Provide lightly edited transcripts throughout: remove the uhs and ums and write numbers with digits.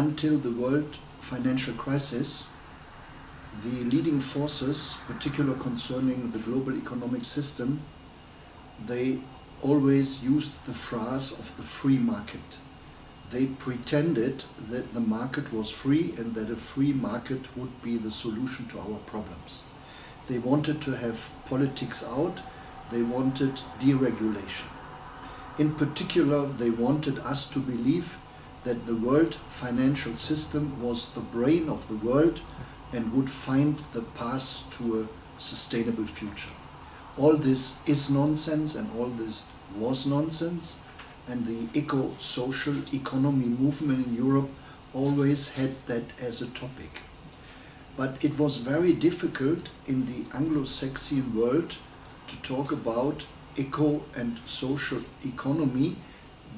until the world financial crisis, the leading forces, particularly concerning the global economic system, they always used the phrase of the free market. They pretended that the market was free and that a free market would be the solution to our problems. They wanted to have politics out, they wanted deregulation. In particular, they wanted us to believe that the world financial system was the brain of the world and would find the path to a sustainable future. All this is nonsense and all this was nonsense, and the eco-social economy movement in Europe always had that as a topic. But it was very difficult in the Anglo-Saxon world to talk about eco and social economy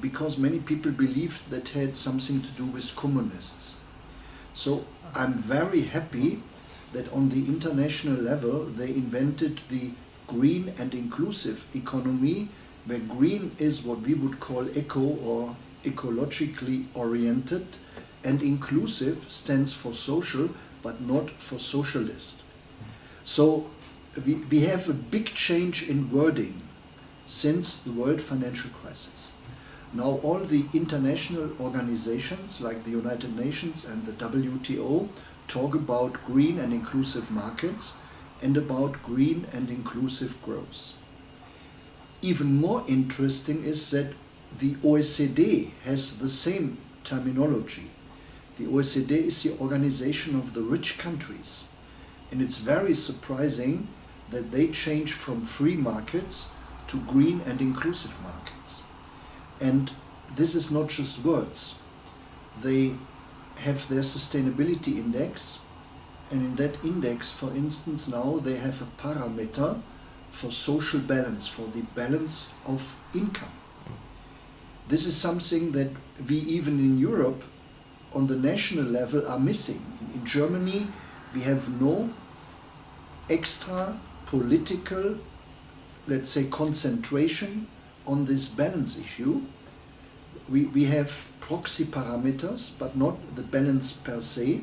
because many people believed that had something to do with communists. So I'm very happy that on the international level they invented the green and inclusive economy, where green is what we would call eco or ecologically oriented, and inclusive stands for social but not for socialist. So we have a big change in wording since the world financial crisis. Now all the international organizations like the United Nations and the WTO talk about green and inclusive markets and about green and inclusive growth. Even more interesting is that the OECD has the same terminology. The OECD is the organization of the rich countries, and it's very surprising that they change from free markets to green and inclusive markets. And this is not just words. They have their sustainability index, and in that index, for instance, now they have a parameter for social balance, for the balance of income. This is something that we even in Europe on the national level are missing. In Germany we have no extra political, let's say, concentration on this balance issue. We have proxy parameters but not the balance per se.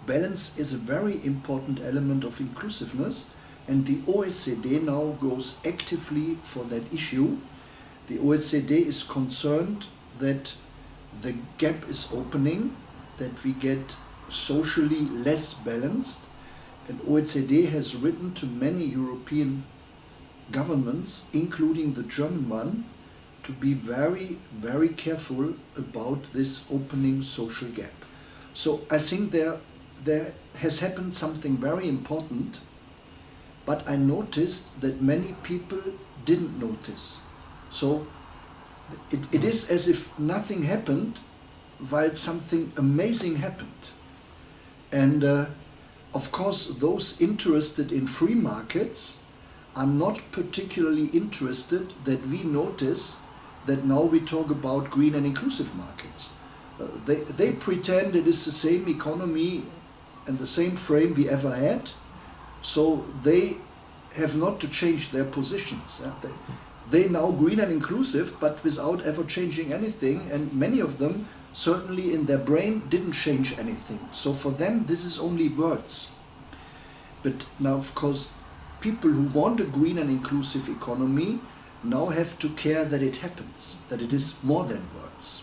Balance is a very important element of inclusiveness, and the OECD now goes actively for that issue. The OECD is concerned that the gap is opening, that we get socially less balanced, and OECD has written to many European governments, including the German one, to be very, very careful about this opening social gap. So I think there has happened something very important, but I noticed that many people didn't notice. So it is as if nothing happened while something amazing happened. And of course, those interested in free markets are not particularly interested that we notice that now we talk about green and inclusive markets. They pretend it is the same economy and the same frame we ever had, so they have not to change their positions. They now green and inclusive, but without ever changing anything, and many of them certainly in their brain didn't change anything. So for them this is only words. But now of course people who want a green and inclusive economy now have to care that it happens, that it is more than words.